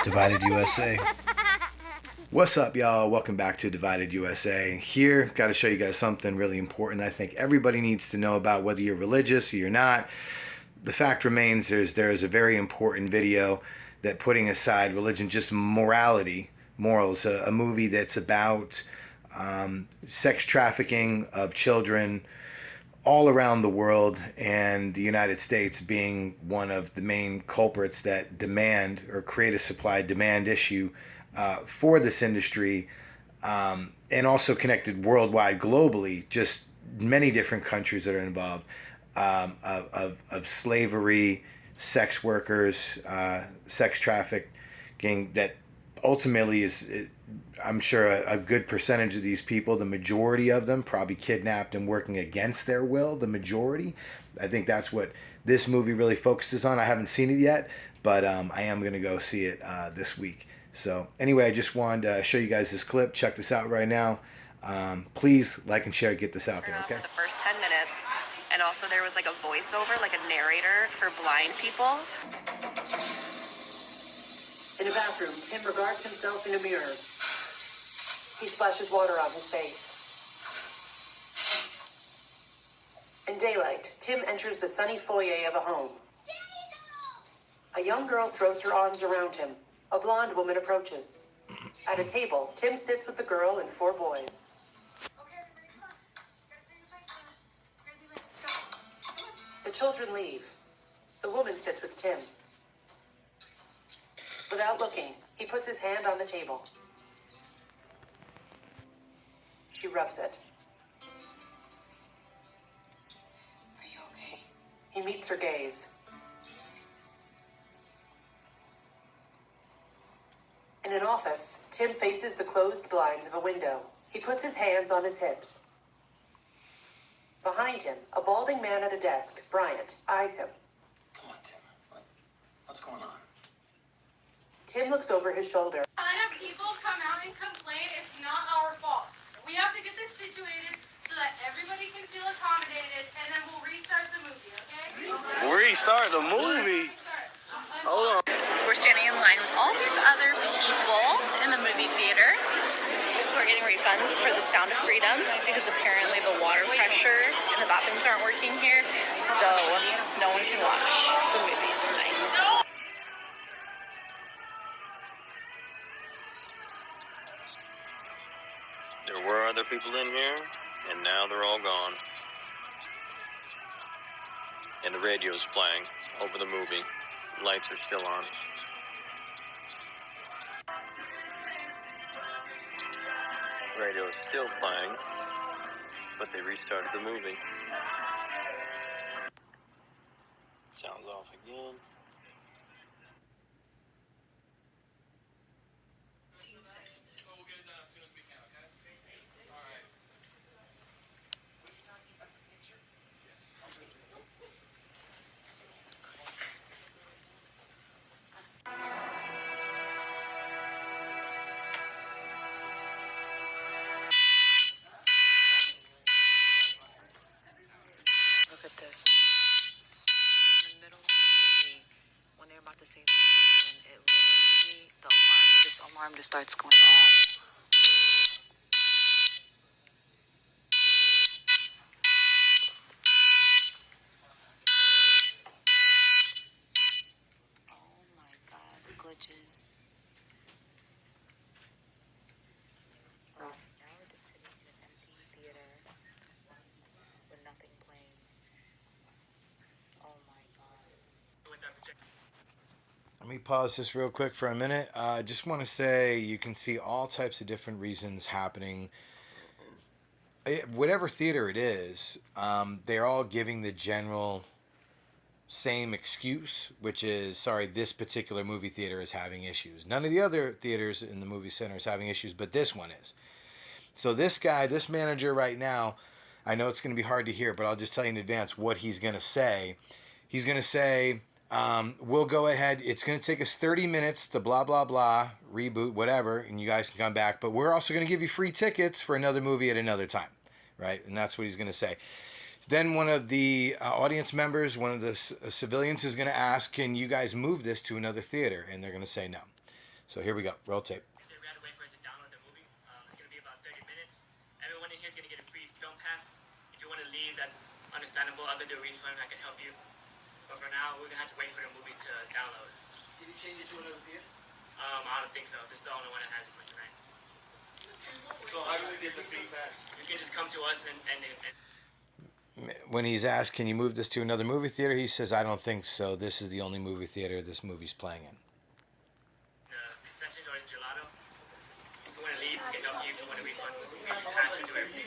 Divided USA. What's up, y'all? Welcome back to Divided USA. Here, got to show you guys something really important I think everybody needs to know about, whether you're religious or you're not. The fact remains there is a very important video that, putting aside religion, just morality, morals, a movie that's about sex trafficking of children all around the world, and the United States being one of the main culprits that demand or create a supply demand issue for this industry, and also connected worldwide, globally, just many different countries that are involved, of slavery, sex workers, sex trafficking, that ultimately is, I'm sure, a good percentage of these people, the majority of them, probably kidnapped and working against their will. The majority. I think that's what this movie really focuses on. I haven't seen it yet, but I am going to go see it this week. So anyway, I just wanted to show you guys this clip. Check this out right now. Please like and share. Get this out there, okay? For the first 10 minutes. And also there was like a voiceover, like a narrator for blind people. In a bathroom, Tim regards himself in a mirror. He splashes water on his face. In daylight, Tim enters the sunny foyer of a home. A young girl throws her arms around him. A blonde woman approaches. At a table, Tim sits with the girl and 4 boys. The children leave. The woman sits with Tim. Without looking, he puts his hand on the table. She rubs it. Are you okay? He meets her gaze. In an office, Tim faces the closed blinds of a window. He puts his hands on his hips. Behind him, a balding man at a desk, Bryant, eyes him. Come on, Tim. What's going on? Tim looks over his shoulder. If people come out and complain, it's not our fault. We have to get this situated so that everybody can feel accommodated, and then we'll restart the movie, okay? Restart the movie? Hold on. So we're standing in line with all these other people in the movie theater. We're getting refunds for the Sound of Freedom because apparently the water pressure in the bathrooms aren't working here. So no one can watch the movie tonight. There were other people in here, and now they're all gone. And the radio's playing over the movie. Lights are still on. Radio is still playing, but they restarted the movie. Sounds off again. We'll get it done as soon as we can, okay? All right. Look at this. In the middle of the movie, when they're about to save the children, it literally, this alarm just starts going off. Oh my God, glitches. Now we're just sitting in an empty theater with nothing playing. Oh my God. Let me pause this real quick for a minute. I just want to say you can see all types of different reasons happening. Whatever theater it is, they're all giving the general same excuse, which is, sorry, this particular movie theater is having issues. None of the other theaters in the movie center is having issues, but this one is. So this guy, this manager right now, I know it's going to be hard to hear, but I'll just tell you in advance what he's going to say. He's going to say, we'll go ahead. It's going to take us 30 minutes to blah, blah, blah, reboot, whatever, and you guys can come back. But we're also going to give you free tickets for another movie at another time, right? And that's what he's going to say. Then one of the audience members, one of the civilians is going to ask, can you guys move this to another theater? And they're going to say no. So here we go. Roll tape. We had to wait for us to download the movie. It's going to be about 30 minutes. Everyone in here is going to get a free film pass. If you want to leave, that's understandable. I'll do a refund. I can help you. But for now, we're going to have to wait for the movie to download. Did you change it to another theater? I don't think so. This is the only one that has it for tonight. So how do we get the free pass? You can just come to us and When he's asked, can you move this to another movie theater, he says, I don't think so. This is the only movie theater this movie's playing in. the concessions or the gelato. If you want to leave, we can help you. If you want to refund, we can have to do everything.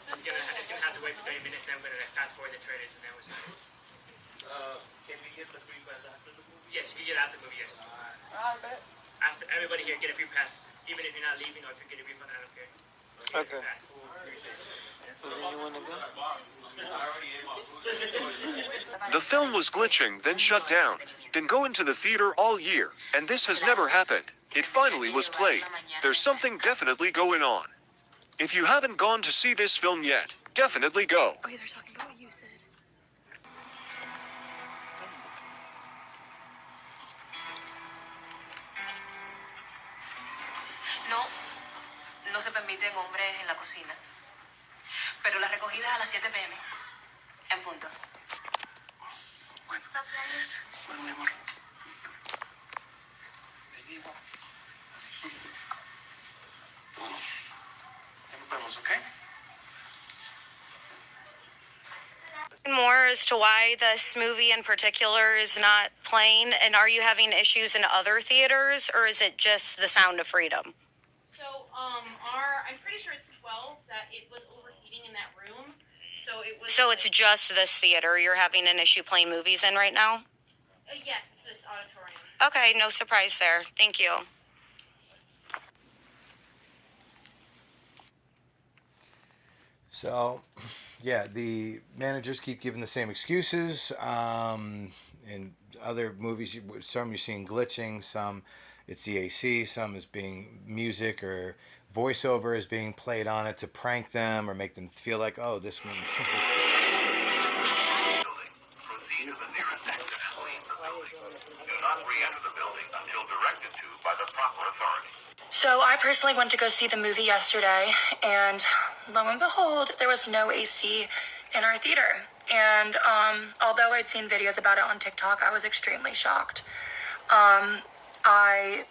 It's gonna have to wait for 30 minutes, then we're gonna fast forward the trailers and then we're gonna... Can we get the free pass after the movie? Yes, you can get it after the movie, yes. After everybody here get a free pass, even if you're not leaving or if you get a refund, I don't care. Okay. So then you want to go? The film was glitching, then shut down. Didn't go into the theater all year, and this has never happened. It finally was played. There's something definitely going on. If you haven't gone to see this film yet, definitely go. Oh, yeah, they're talking about what you said. No, no se permiten hombres en la cocina. Pero la recogida es a las 7 p.m. En punto. Bueno, mi amor. Bueno, ya nos vemos, ¿ok? More as to why this movie in particular is not playing, and are you having issues in other theaters, or is it just The Sound of Freedom? So, I'm pretty sure it's 12 that it was overheating in that room. So it was. So it's just this theater you're having an issue playing movies in right now? Yes, it's this auditorium. Okay, no surprise there. Thank you. So, yeah, the managers keep giving the same excuses. In other movies, some you're seeing glitching, some it's the AC, some is being music or voiceover is being played on it to prank them or make them feel like, oh, this one. So I personally went to go see the movie yesterday, and lo and behold, there was no AC in our theater. And although I'd seen videos about it on TikTok, I was extremely shocked. I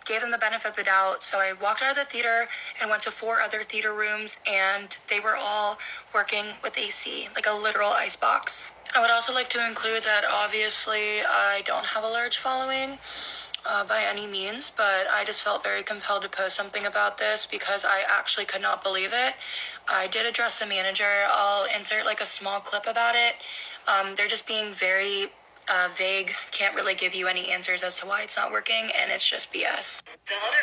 gave them the benefit of the doubt, so I walked out of the theater and went to 4 other theater rooms, and they were all working with AC, like a literal icebox. I would also like to include that obviously I don't have a large following by any means, but I just felt very compelled to post something about this because I actually could not believe it. I did address the manager. I'll insert like a small clip about it. They're just being very vague, can't really give you any answers as to why it's not working, and it's just BS.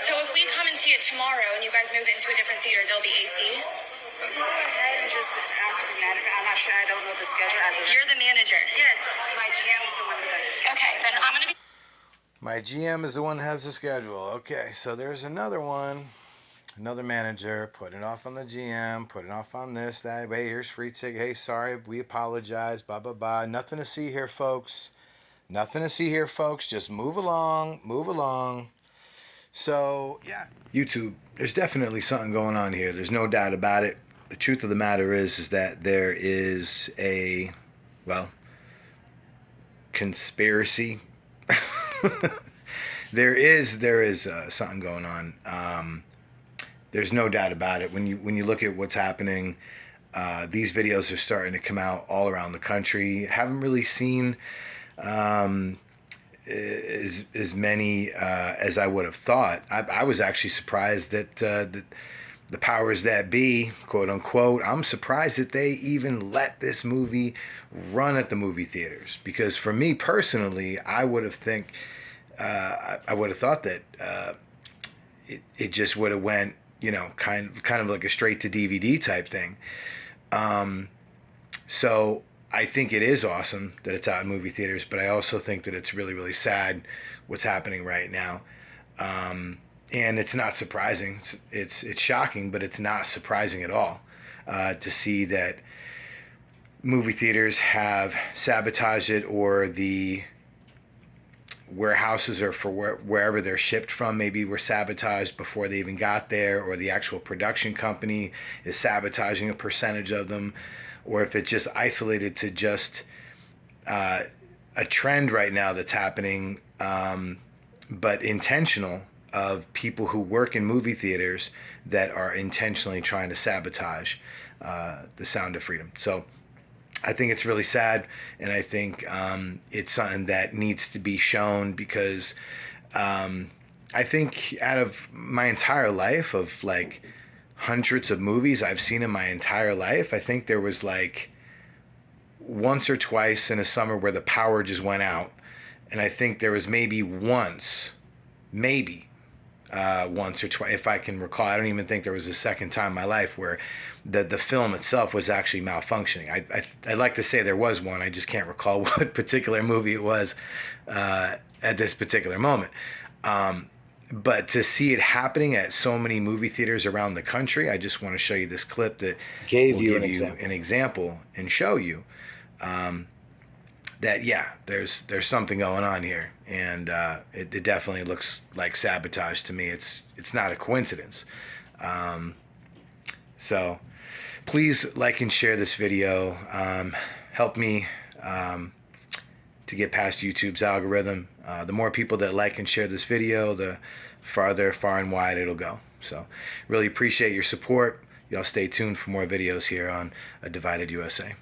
So if we come and see it tomorrow and you guys move it into a different theater, there'll be AC? Go ahead and just ask for the manager. I'm not sure. I don't know the schedule as of. You're the manager? Yes. My GM is the one who does the schedule. Okay, then I'm going to be... My GM is the one that has the schedule. Okay, so there's another one. Another manager putting it off on the GM, putting it off on this, that. Hey, here's free ticket. Hey, sorry, we apologize. Blah, blah, blah. Nothing to see here, folks. Nothing to see here, folks. Just move along. Move along. So, yeah. YouTube, there's definitely something going on here. There's no doubt about it. The truth of the matter is that there is a, well, conspiracy. There is something going on. There's no doubt about it. When you look at what's happening, these videos are starting to come out all around the country. Haven't really seen as many as I would have thought. I was actually surprised that the powers that be, quote unquote, I'm surprised that they even let this movie run at the movie theaters. Because for me personally, I would have thought that it just would have went, kind of like a straight to DVD type thing. So I think it is awesome that it's out in movie theaters, but I also think that it's really, really sad what's happening right now. And it's not surprising. It's shocking, but it's not surprising at all to see that movie theaters have sabotaged it, or warehouses or for wherever they're shipped from maybe were sabotaged before they even got there, or the actual production company is sabotaging a percentage of them, or if it's just isolated to just a trend right now that's happening, but intentional, of people who work in movie theaters that are intentionally trying to sabotage the sound of freedom. So I think it's really sad, and I think it's something that needs to be shown, because I think out of my entire life, of like hundreds of movies I've seen in my entire life, I think there was like once or twice in a summer where the power just went out, and I think there was maybe once or twice, if I can recall. I don't even think there was a second time in my life where the film itself was actually malfunctioning. I'd like to say there was one. I just can't recall what particular movie it was at this particular moment. But to see it happening at so many movie theaters around the country, I just want to show you this clip that will give you an example and show you that, yeah, there's something going on here, and it definitely looks like sabotage to me. It's not a coincidence. So please like and share this video. Help me to get past YouTube's algorithm. The more people that like and share this video, the farther, far and wide it'll go. So really appreciate your support. Y'all stay tuned for more videos here on A Divided USA.